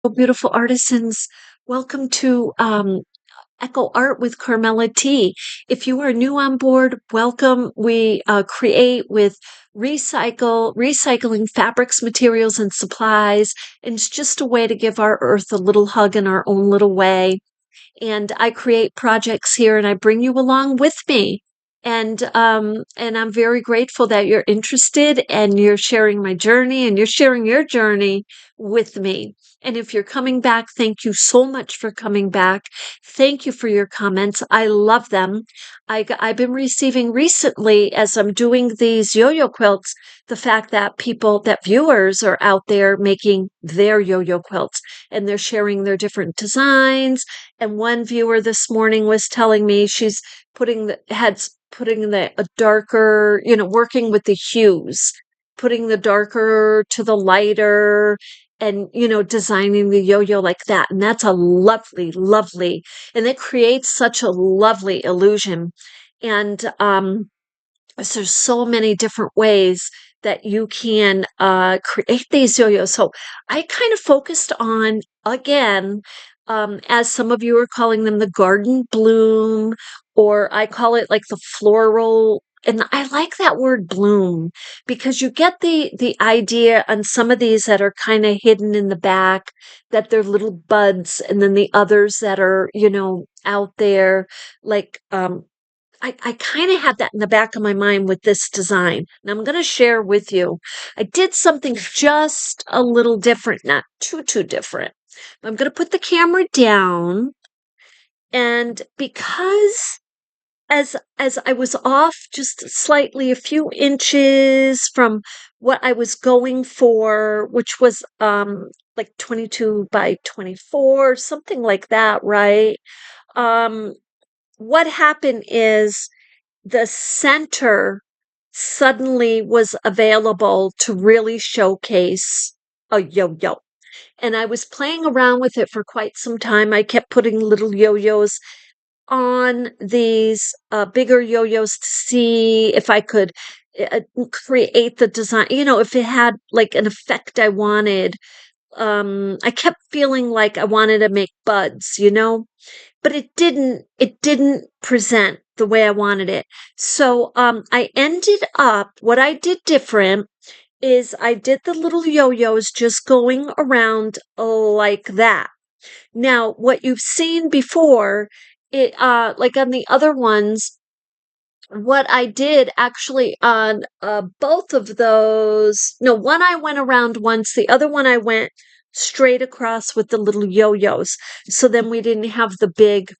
Beautiful artisans. Welcome to Echo Art with Carmella-T. If you are new on board, welcome. We create with recycling fabrics, materials, and supplies. And it's just a way to give our earth a little hug in our own little way. And I create projects here and I bring you along with me. And I'm very grateful that you're interested and you're sharing my journey and you're sharing your journey with me. And if you're coming back, thank you so much for coming back. Thank you for your comments. I love them. I've been receiving recently, as I'm doing these yo-yo quilts, the fact that viewers are out there making their yo-yo quilts and they're sharing their different designs. And one viewer this morning was telling me she's putting the a darker, working with the hues, putting the darker to the lighter and, designing the yo-yo like that. And that's a lovely, lovely, and it creates such a lovely illusion. And so there's so many different ways that you can create these yo-yos. So I kind of focused on, again, as some of you are calling them, the garden bloom, or I call it like the floral. And I like that word bloom because you get the idea on some of these that are kind of hidden in the back, that they're little buds, and then the others that are, out there, like I kind of had that in the back of my mind with this design. And I'm going to share with you. I did something just a little different, not too different. I'm going to put the camera down, and because as I was off just slightly, a few inches from what I was going for, which was like 22 by 24, something like that, right? Um what happened is the center suddenly was available to really showcase a yo-yo. And I was playing around with it for quite some time. I kept putting little yo-yos on these bigger yo-yos to see if I could create the design, if it had like an effect I wanted. I kept feeling like I wanted to make buds, but it didn't present the way I wanted it. So I ended up, what I did different is I did the little yo-yos just going around like that. Now, what you've seen before, it like on the other ones, what I did actually on both of those, no, one I went around once, the other one I went straight across with the little yo-yos. So then we didn't have the big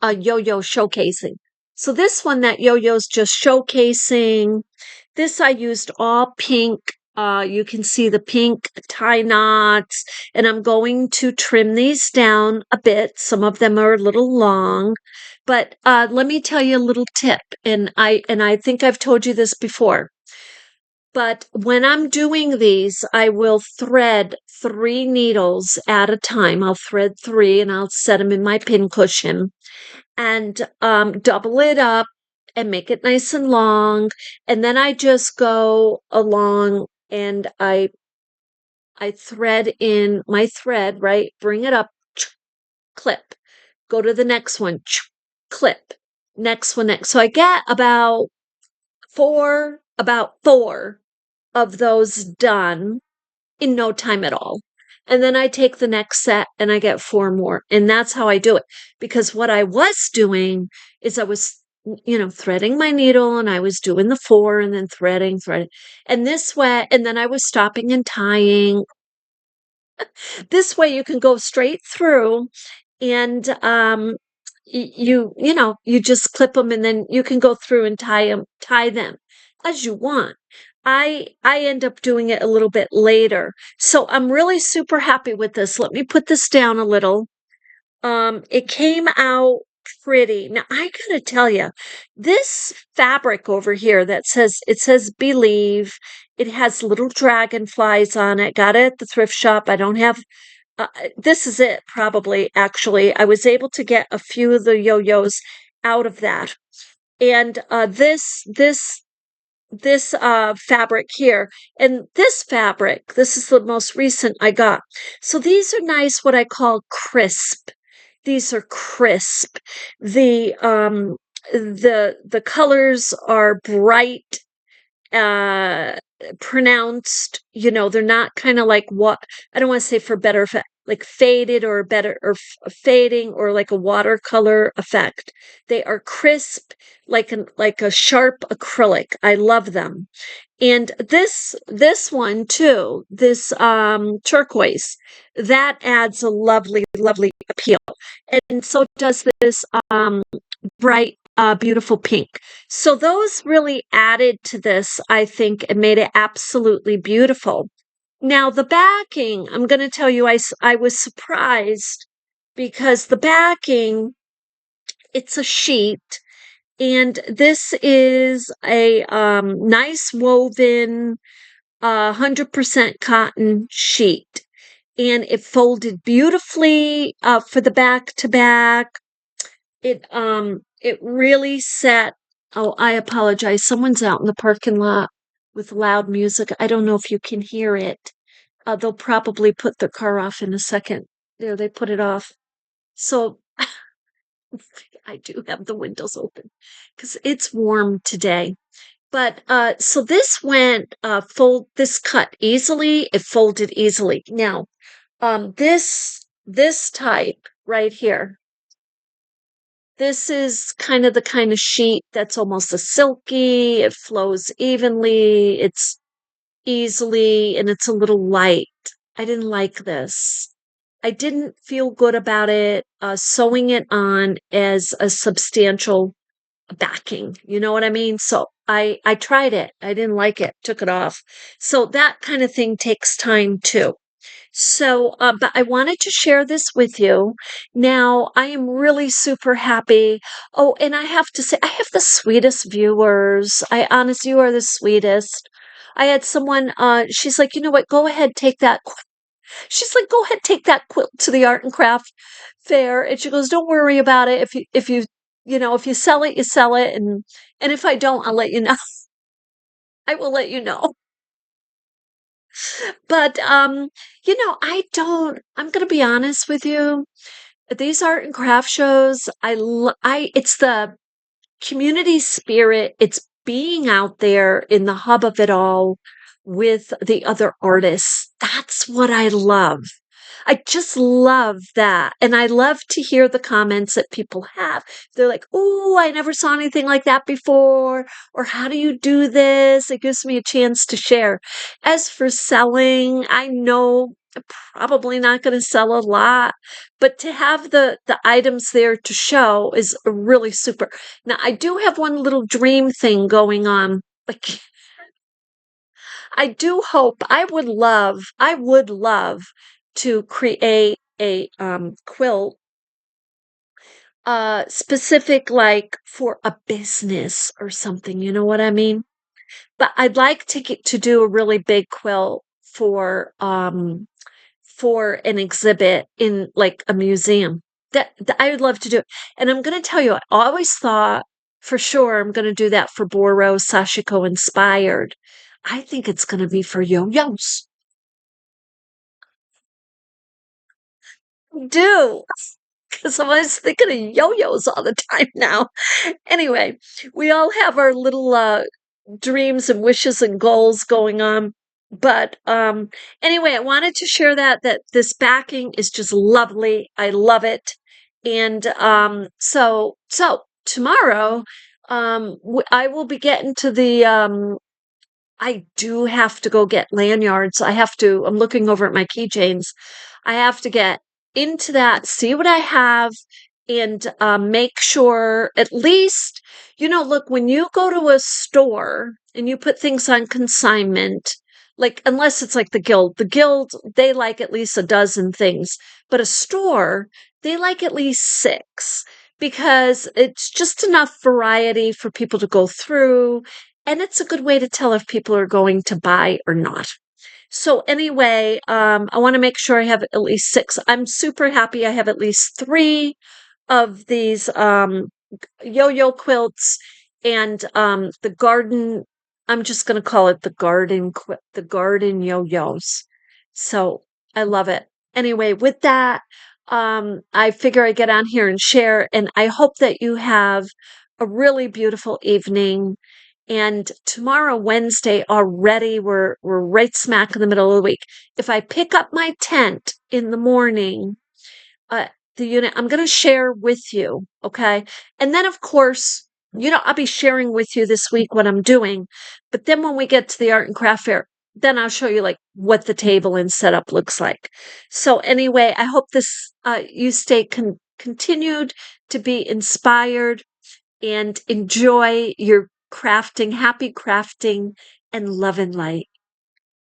yo-yo showcasing. So this one, that yo-yo's just showcasing. This I used all pink. You can see the pink tie knots, and I'm going to trim these down a bit. Some of them are a little long, but let me tell you a little tip. And I think I've told you this before. But when I'm doing these, I will thread 3 needles at a time. I'll thread 3 and I'll set them in my pin cushion and double it up and make it nice and long. And then I just go along and I thread in my thread, right? Bring it up, clip. Go to the next one, clip. Next one, next. So I get about four of those done in no time at all. And then I take the next set and I get 4 more. And that's how I do it. Because what I was doing is I was, threading my needle and I was doing the 4 and then threading. And this way, and then I was stopping and tying. This way you can go straight through and you just clip them and then you can go through and tie them as you want. I end up doing it a little bit later. So I'm really super happy with this. Let me put this down a little. It came out pretty. Now I gotta tell you, this fabric over here that says Believe, it has little dragonflies on it. Got it at the thrift shop. I don't have this is it, probably. Actually, I was able to get a few of the yo-yos out of that. And this fabric here. And this fabric, this is the most recent I got. So these are nice, what I call crisp. These are crisp. The colors are bright, uh pronounced, they're not kind of like, what, I don't want to say for better effect, like faded or better, or fading, or like a watercolor effect. They are crisp, like a sharp acrylic. I love them. And this one too, this turquoise, that adds a lovely appeal. And so does this bright, beautiful pink. So those really added to this, I think, and made it absolutely beautiful. Now, the backing, I'm going to tell you, I was surprised because the backing, it's a sheet, and this is a nice woven, 100% cotton sheet. And it folded beautifully for the back to back. It really set. Oh, I apologize. Someone's out in the parking lot with loud music. I don't know if you can hear it. They'll probably put their car off in a second. There, they put it off. So I do have the windows open because it's warm today. But so this went this cut easily. It folded easily. Now, this type right here, this is the kind of sheet that's almost a silky. It flows evenly. It's easily, and it's a little light. I didn't like this. I didn't feel good about it sewing it on as a substantial backing. You know what I mean? So I tried it. I didn't like it. Took it off. So that kind of thing takes time too. So, but I wanted to share this with you. Now, I am really super happy. Oh, and I have to say, I have the sweetest viewers. I honestly, you are the sweetest. I had someone, she's like, you know what, go ahead, take that. She's like, go ahead, take that quilt to the art and craft fair. And she goes, don't worry about it. If you sell it, you sell it. And if I don't, I'll let you know. I will let you know. But I'm going to be honest with you. These art and craft shows, it's the community spirit. It's being out there in the hub of it all with the other artists. That's what I love. I just love that. And I love to hear the comments that people have. They're like, oh, I never saw anything like that before. Or how do you do this? It gives me a chance to share. As for selling, I know I'm probably not going to sell a lot, but to have the items there to show is really super. Now, I do have one little dream thing going on. Like, I do hope, I would love to create a quilt specific, like for a business or something, you know what I mean? But I'd like to do a really big quilt for an exhibit in like a museum. That I would love to do it. And I'm going to tell you, I always thought for sure I'm going to do that for Boro Sashiko inspired. I think it's going to be for yo-yos. I do, because I was thinking of yo-yos all the time now. Anyway, we all have our little dreams and wishes and goals going on. But anyway, I wanted to share that this backing is just lovely. I love it. And so tomorrow I will be getting to the I do have to go get lanyards. I'm looking over at my keychains. I have to get into that, see what I have, and make sure at least, look, when you go to a store and you put things on consignment, like, unless it's like the guild, they like at least a dozen things, but a store, they like at least six because it's just enough variety for people to go through. And it's a good way to tell if people are going to buy or not. So anyway, I want to make sure I have at least six. I'm super happy I have at least three of these yo-yo quilts and the garden I'm just going to call it the garden yo-yos. So I love it. Anyway, with that, I figure I get on here and share, and I hope that you have a really beautiful evening. And tomorrow, Wednesday, already we're right smack in the middle of the week. If I pick up my tent in the morning, uh, the unit I'm going to share with you. Okay. And then, of course, I'll be sharing with you this week what I'm doing. But then when we get to the art and craft fair, then I'll show you like what the table and setup looks like. So anyway, I hope you stay continued to be inspired and enjoy your crafting, happy crafting, and love and light.